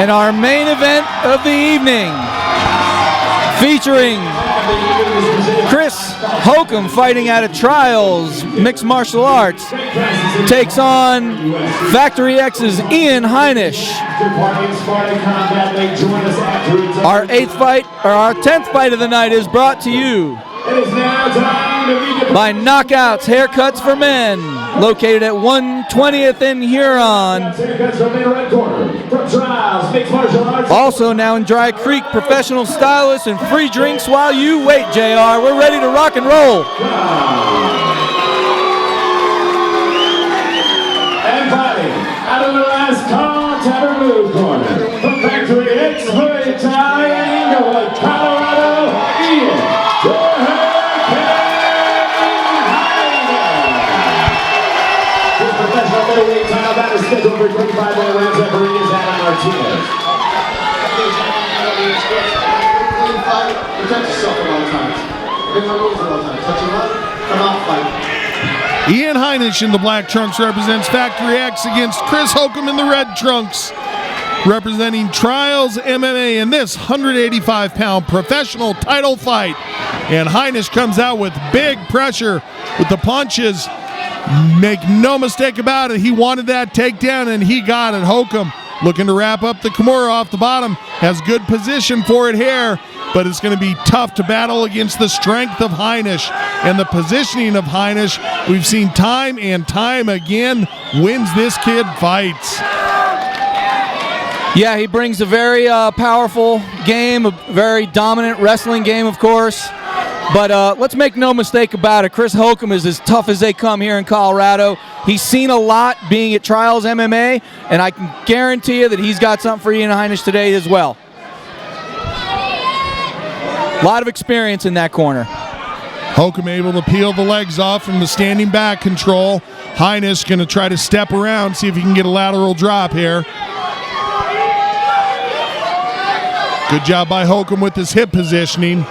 And our main event of the evening, featuring Kris Hocum fighting out of Trials Mixed Martial Arts, takes on Factory X's Heinisch. Our 10th fight of the night is brought to you by Knockouts Haircuts for Men, located at 120th in Huron. Also now in Dry Creek, professional stylists and free drinks while you wait, JR. We're ready to rock and roll. And fighting out of the last contact remove corner from Factory X, Muay Thai, Inglewood, Colorado, Ian, the His professional middleweight title bout is scheduled for 25-minute rounds. Referee is Adam Martinez. Protect yourself at all times. Make my rules at all times. Touch him up, come out, fight. Ian Heinisch in the black trunks represents Factory X against Kris Hocum in the red trunks, representing Trials MMA in this 185-pound professional title fight. And Heinisch comes out with big pressure with the punches. Make no mistake about it, he wanted that takedown and he got it. Hocum looking to wrap up the Kimura off the bottom, has good position for it here, but it's going to be tough to battle against the strength of Heinisch and the positioning of Heinisch. We've seen time and time again, wins this kid fights. Yeah, he brings a very powerful game, a very dominant wrestling game, of course. But let's make no mistake about it, Kris Hocum is as tough as they come here in Colorado. He's seen a lot being at Trials MMA, and I can guarantee you that he's got something for Ian Heinisch today as well. A lot of experience in that corner. Hocum able to peel the legs off from the standing back control. Heinisch going to try to step around, see if he can get a lateral drop here. Good job by Hocum with his hip positioning.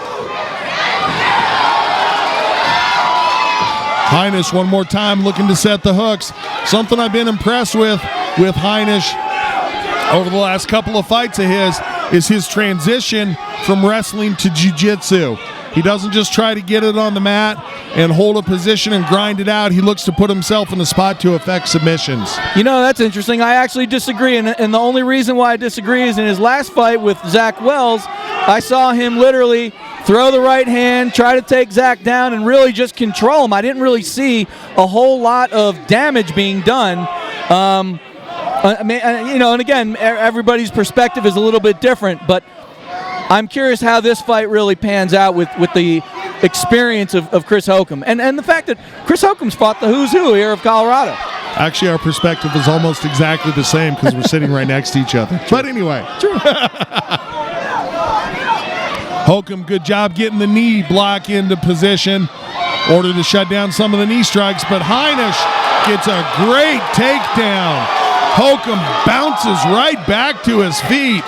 Heinisch one more time looking to set the hooks. Something I've been impressed with Heinisch over the last couple of fights of his is his transition from wrestling to jiu-jitsu. He doesn't just try to get it on the mat and hold a position and grind it out. He looks to put himself in a spot to affect submissions. You know, that's interesting. I actually disagree, and the only reason why I disagree is in his last fight with Zach Wells, I saw him literally throw the right hand, try to take Zach down, and really just control him. I didn't really see a whole lot of damage being done. I mean, you know, and again, everybody's perspective is a little bit different, but I'm curious how this fight really pans out with the experience of Kris Hocum. And the fact that Kris Hocum's fought the who's who here of Colorado. Actually, our perspective is almost exactly the same because we're sitting right next to each other. True. But anyway. True. Hocum, good job getting the knee block into position. Order to shut down some of the knee strikes, but Heinisch gets a great takedown. Hocum bounces right back to his feet.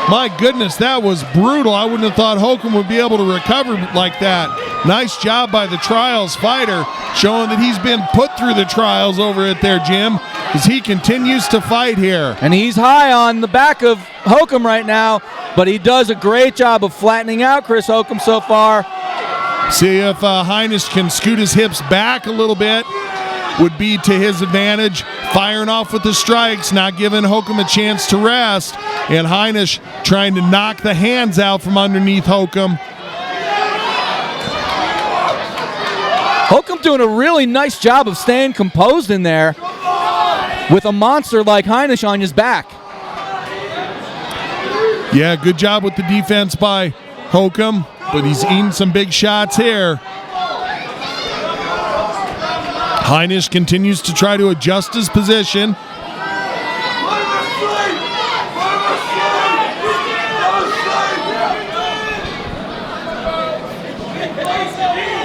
My goodness, that was brutal. I wouldn't have thought Hocum would be able to recover like that. Nice job by the Trials fighter, showing that he's been put through the Trials over at their gym as he continues to fight here. And he's high on the back of Hocum right now, but he does a great job of flattening out Kris Hocum so far. See if Heinisch can scoot his hips back a little bit. Would be to his advantage. Firing off with the strikes, not giving Hocum a chance to rest. And Heinisch trying to knock the hands out from underneath Hocum. Hocum doing a really nice job of staying composed in there with a monster like Heinisch on his back. Yeah, good job with the defense by Hocum, but he's eating some big shots here. Heinisch continues to try to adjust his position.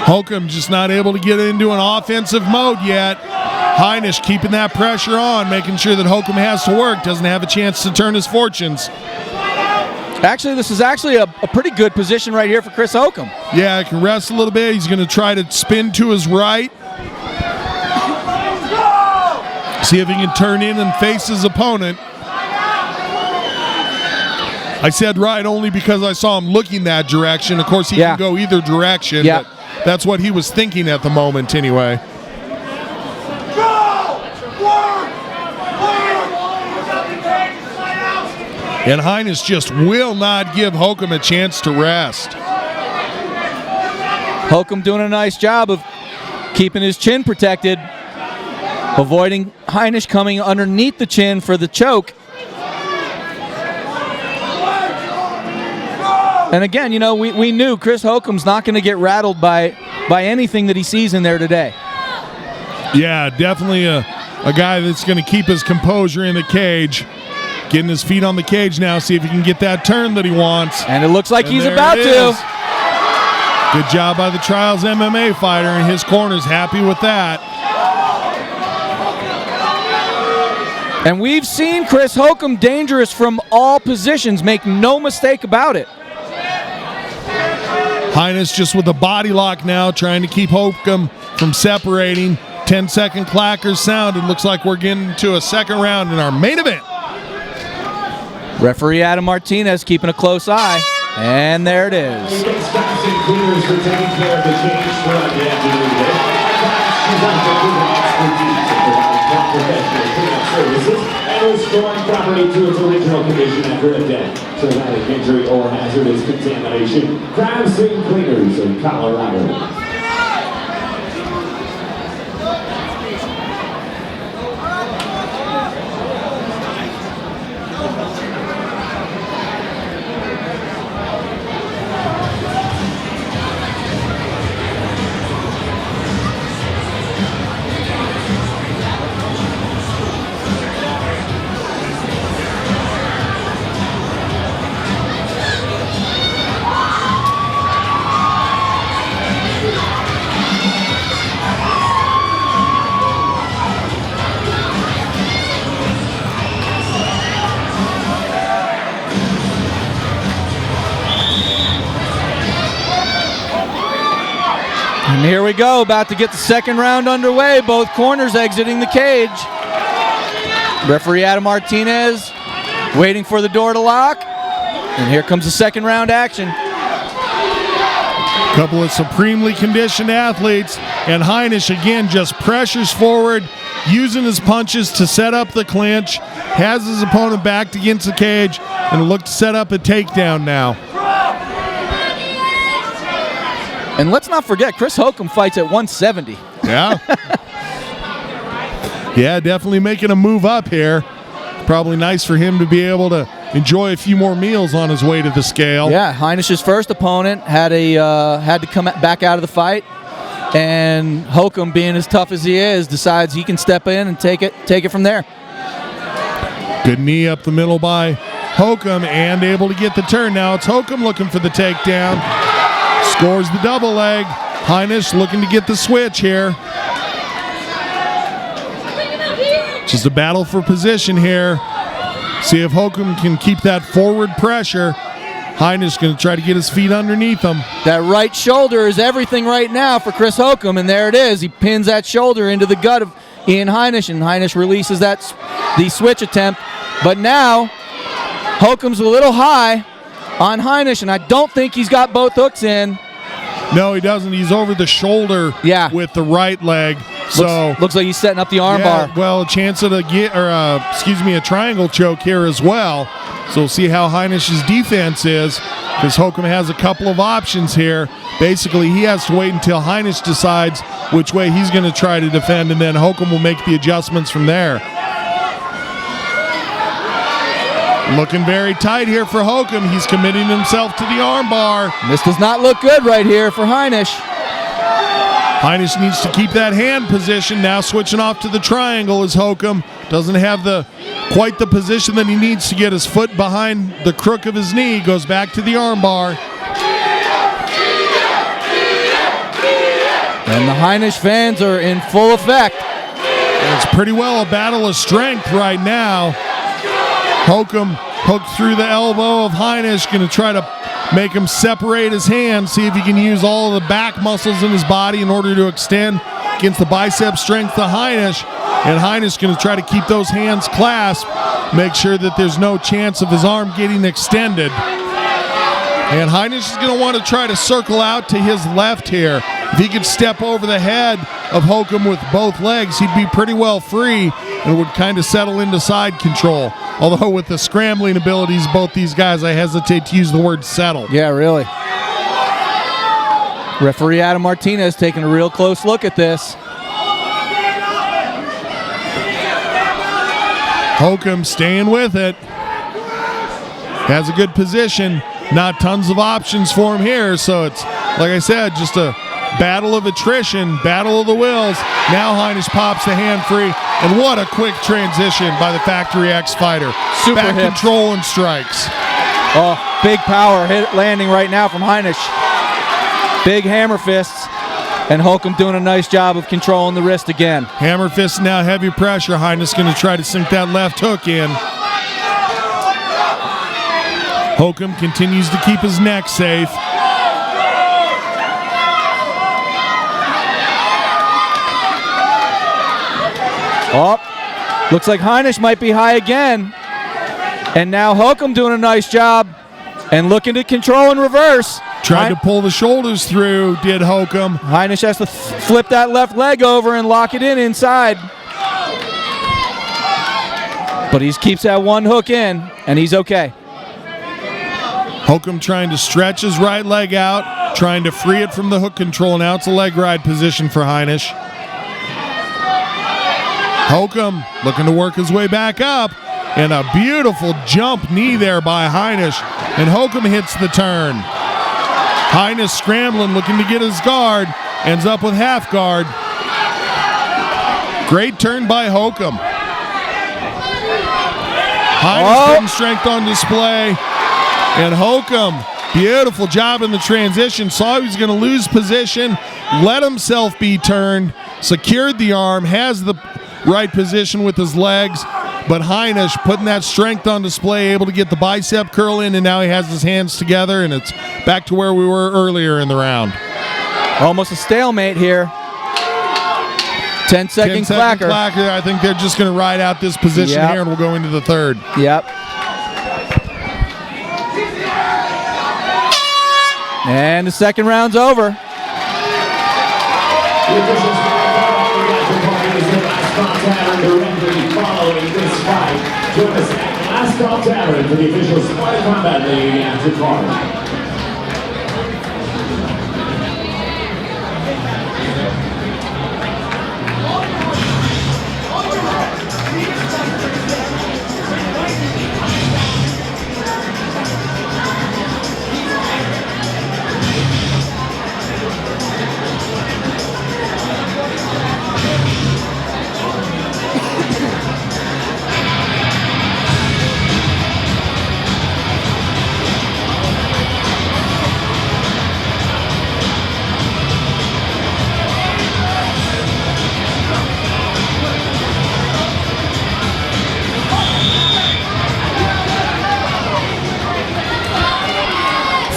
Hocum just not able to get into an offensive mode yet. Heinisch keeping that pressure on, making sure that Hocum has to work, doesn't have a chance to turn his fortunes. Actually, this is actually a pretty good position right here for Kris Hocum. Yeah, he can rest a little bit. He's going to try to spin to his right. See if he can turn in and face his opponent. I said right only because I saw him looking that direction. Of course, he can go either direction, but that's what he was thinking at the moment anyway. And Heinisch just will not give Hocum a chance to rest. Hocum doing a nice job of keeping his chin protected, avoiding Heinisch coming underneath the chin for the choke. And again, you know, we knew Chris Hocum's not going to get rattled by anything that he sees in there today. Yeah, definitely a guy that's going to keep his composure in the cage. Getting his feet on the cage now, see if he can get that turn that he wants. And it looks like he's about to. Good job by the Trials MMA fighter, and his corner's happy with that. And we've seen Chris Hocum dangerous from all positions, make no mistake about it. Heinisch just with a body lock now, trying to keep Hocum from separating. 10-second clackers sound. It looks like we're getting to a second round in our main event. Referee Adam Martinez keeping a close eye, and there it is. And restoring property to its original condition after a death, traumatic injury, or hazardous contamination. Crime Scene Cleaners in Colorado. And here we go, about to get the second round underway. Both corners exiting the cage. Referee Adam Martinez waiting for the door to lock. And here comes the second round action. A couple of supremely conditioned athletes. And Heinisch again just pressures forward, using his punches to set up the clinch. Has his opponent backed against the cage and look to set up a takedown now. And let's not forget, Chris Hocum fights at 170. Yeah. Yeah, definitely making a move up here. Probably nice for him to be able to enjoy a few more meals on his way to the scale. Yeah, Heinisch's first opponent had to come back out of the fight, and Hocum, being as tough as he is, decides he can step in and take it from there. Good knee up the middle by Hocum, and able to get the turn. Now it's Hocum looking for the takedown. Scores the double leg. Heinisch looking to get the switch here. Just a battle for position here. See if Hocum can keep that forward pressure. Heinisch going to try to get his feet underneath him. That right shoulder is everything right now for Chris Hocum, and there it is. He pins that shoulder into the gut of Ian Heinisch, and Heinisch releases the switch attempt. But now, Hocum's a little high on Heinisch, and I don't think he's got both hooks in. No, he doesn't. He's over the shoulder with the right leg. So looks like he's setting up the arm bar. Well, a chance of a triangle choke here as well. So we'll see how Heinisch's defense is, because Hocum has a couple of options here. Basically, he has to wait until Heinisch decides which way he's going to try to defend, and then Hocum will make the adjustments from there. Looking very tight here for Hocum. He's committing himself to the arm bar. This does not look good right here for Heinisch. Heinisch needs to keep that hand position. Now switching off to the triangle as Hocum doesn't have quite the position that he needs to get his foot behind the crook of his knee. Goes back to the arm bar. And the Heinisch fans are in full effect. And it's pretty well a battle of strength right now. Hocum hooked through the elbow of Heinisch, going to try to make him separate his hands, see if he can use all of the back muscles in his body in order to extend against the bicep strength of Heinisch. And Heinisch going to try to keep those hands clasped, make sure that there's no chance of his arm getting extended. And Heinisch is going to want to try to circle out to his left here. If he could step over the head of Hocum with both legs, he'd be pretty well free and would kind of settle into side control. Although with the scrambling abilities of both these guys, I hesitate to use the word settle. Yeah, really. Referee Adam Martinez taking a real close look at this. Hocum staying with it. Has a good position. Not tons of options for him here, so it's, like I said, just a battle of attrition, battle of the wills. Now Heinisch pops the hand free, and what a quick transition by the Factory X fighter. Super back hips. control and strikes. Oh, big power hit landing right now from Heinisch. Big hammer fists, and Hocum doing a nice job of controlling the wrist again. Hammer fist now, heavy pressure. Heinisch going to try to sink that left hook in. Hocum continues to keep his neck safe. Oh, looks like Heinisch might be high again. And now Hocum doing a nice job and looking to control in reverse. Tried to pull the shoulders through, did Hocum. Heinisch has to flip that left leg over and lock it in inside. But he keeps that one hook in, and he's okay. Hocum trying to stretch his right leg out, trying to free it from the hook control. Now it's a leg ride position for Heinisch. Hocum looking to work his way back up, and a beautiful jump knee there by Heinisch, and Hocum hits the turn. Heinisch scrambling, looking to get his guard, ends up with half guard. Great turn by Hocum. Heinisch putting strength on display, and Hocum, beautiful job in the transition, saw he was going to lose position, let himself be turned, secured the arm, has the right position with his legs, but Heinisch putting that strength on display, able to get the bicep curl in, and now he has his hands together, and it's back to where we were earlier in the round. Almost a stalemate here. 10-second clacker. I think they're just going to ride out this position here, and we'll go into the third. Yep. And the second round's over. Following this fight, join us at Last Call Tavern for the official Sport Combat League after party.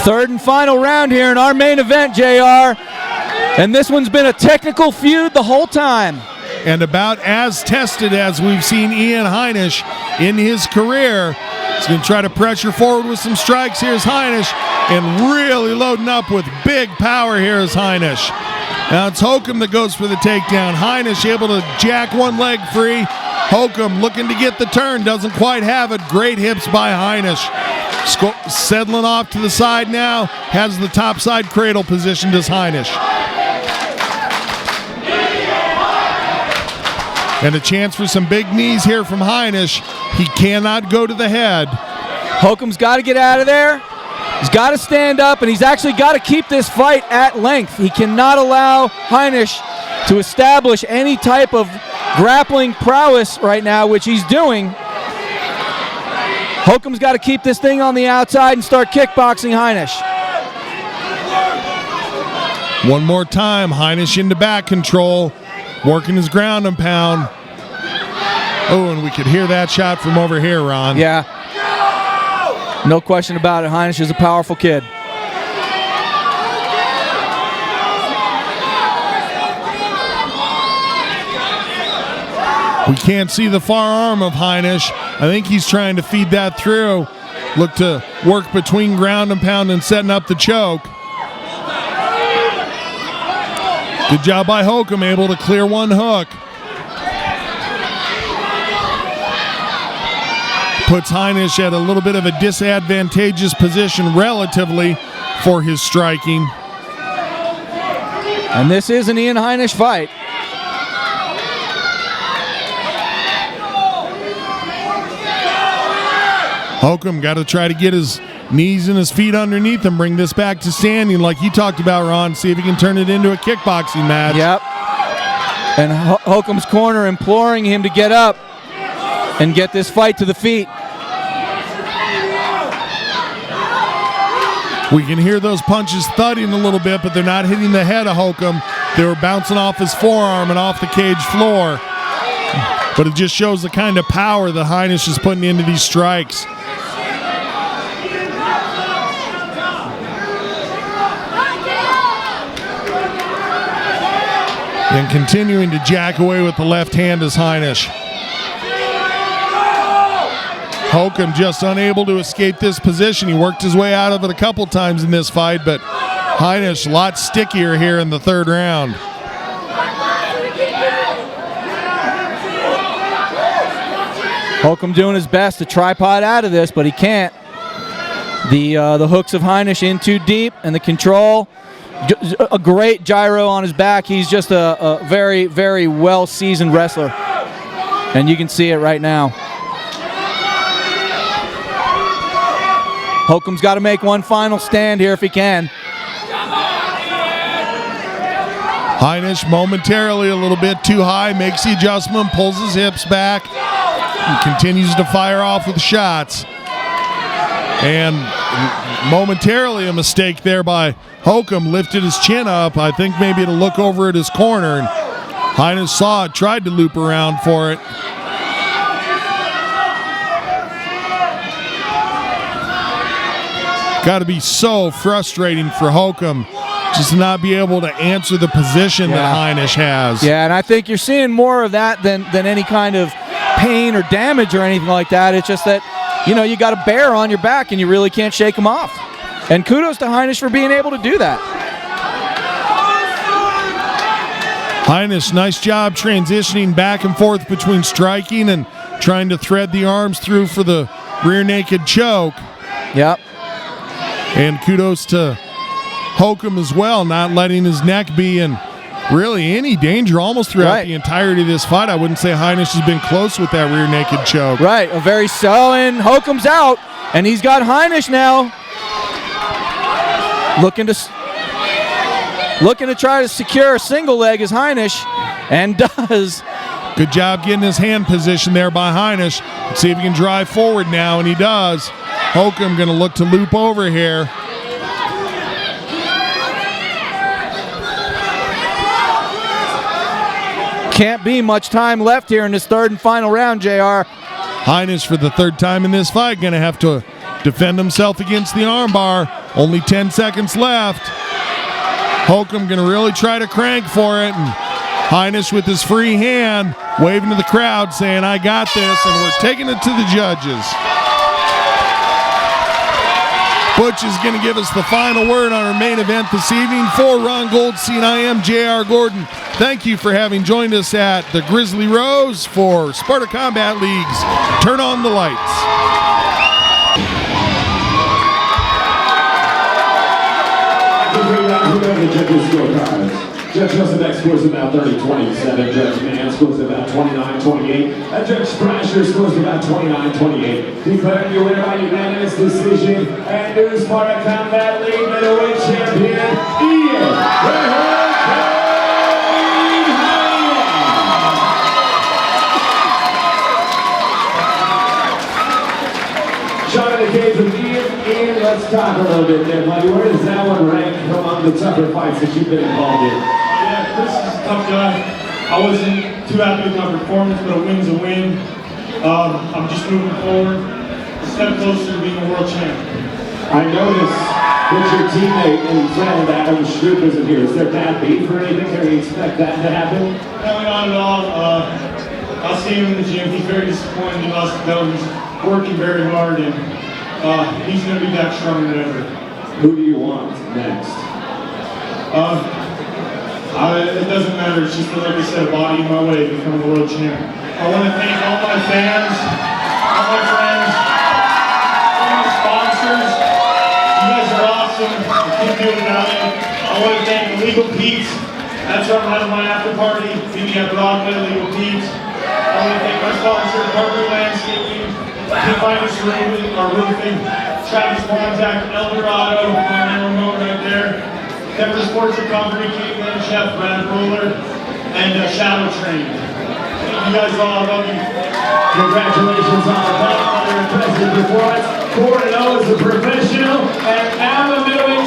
Third and final round here in our main event, JR. And this one's been a technical feud the whole time. And about as tested as we've seen Ian Heinisch in his career. He's going to try to pressure forward with some strikes. Here's Heinisch, and really loading up with big power here is Heinisch. Now it's Hocum that goes for the takedown. Heinisch able to jack one leg free. Hocum looking to get the turn, doesn't quite have it. Great hips by Heinisch. Settling off to the side now, has the top side cradle positioned as Heinisch. And a chance for some big knees here from Heinisch. He cannot go to the head. Hocum's got to get out of there. He's got to stand up, and he's actually got to keep this fight at length. He cannot allow Heinisch to establish any type of grappling prowess right now, which he's doing. Hocum's got to keep this thing on the outside and start kickboxing Heinisch. One more time, Heinisch into back control, working his ground and pound. Oh, and we could hear that shot from over here, Ron. Yeah. No question about it. Heinisch is a powerful kid. We can't see the far arm of Heinisch. I think he's trying to feed that through. Look to work between ground and pound and setting up the choke. Good job by Hocum, able to clear one hook. Puts Heinisch at a little bit of a disadvantageous position relatively for his striking. And this is an Ian Heinisch fight. Hocum got to try to get his knees and his feet underneath him, bring this back to standing like you talked about, Ron. See if he can turn it into a kickboxing match. Yep. And Hocum's corner imploring him to get up and get this fight to the feet. We can hear those punches thudding a little bit, but they're not hitting the head of Hocum. They were bouncing off his forearm and off the cage floor. But it just shows the kind of power that Heinisch is putting into these strikes. And continuing to jack away with the left hand is Heinisch. Hocum just unable to escape this position. He worked his way out of it a couple times in this fight, but Heinisch a lot stickier here in the third round. Hocum doing his best to tripod out of this, but he can't. The hooks of Heinisch in too deep, and the control. A great gyro on his back. He's just a very, very well-seasoned wrestler. And you can see it right now. Hocum's got to make one final stand here if he can. Heinisch momentarily a little bit too high, makes the adjustment, pulls his hips back, and continues to fire off with shots. And momentarily a mistake there by Hocum, lifted his chin up, I think maybe to look over at his corner. And Heinisch saw it, tried to loop around for it. Got to be so frustrating for Hocum just to not be able to answer the position that Heinisch has. Yeah, and I think you're seeing more of that than any kind of pain or damage or anything like that. It's just that, you know, you got a bear on your back and you really can't shake him off. And kudos to Heinisch for being able to do that. Heinisch, nice job transitioning back and forth between striking and trying to thread the arms through for the rear naked choke. Yep. And kudos to Hocum as well, not letting his neck be in really any danger almost throughout the entirety of this fight. I wouldn't say Heinisch has been close with that rear naked choke. Right, a very solid. Hocum's out, and he's got Heinisch now. Looking to try to secure a single leg as Heinisch, and does. Good job getting his hand position there by Heinisch. Let's see if he can drive forward now, and he does. Hocum going to look to loop over here. Can't be much time left here in this third and final round, JR. Heinisch, for the third time in this fight, going to have to defend himself against the armbar. Only 10 seconds left. Hocum going to really try to crank for it, and Heinisch with his free hand, waving to the crowd, saying, "I got this," and we're taking it to the judges. Butch is going to give us the final word on our main event this evening. For Ron Goldstein, I am J.R. Gordon. Thank you for having joined us at the Grizzly Rose for Sparta Combat League's Turn on the Lights. The judges' scorecards. Judge Joseph scores about 30-27. Judge Mann scores about 29-28. And Judge Thrasher scores about 29-28. Declaring your winner by unanimous decision and new Sparta Combat League middleweight champion, Ian Shot in the cage with Ian, let's talk a little bit there, buddy. Where does that one rank among the tougher fights that you've been involved in? Yeah, Kris is a tough guy. I wasn't too happy with my performance, but a win's a win. I'm just moving forward, a step closer to being a world champ. I noticed that your teammate and friend Adam Stroop isn't here. Is there bad beef or anything? Can we expect that to happen? No, not at all. I'll see him in the gym. He's very disappointed he lost the belt. He's working very hard, and he's going to be back stronger than ever. Who do you want next? It doesn't matter. It's just, like I said, a body in my way to become a world champ. I want to thank all my fans, all my friends, all my sponsors. You guys are awesome. I can't do it without you. I want to thank Illegal Pete's. That's where I'm having my after party. Meet me at Broadway, Illegal Pete's. I want to thank my sponsor, Partner Landscaping, Heinisch Roofing, Travis Bonzak, Eldorado, my remote right there. Denver Sports Recovery, Caitlin, Chef, Brad Ruler, and Shadow Train. Thank you guys all. I love you. Congratulations on the belt. Another impressive performance. 4-0 as a professional, and now the middleweight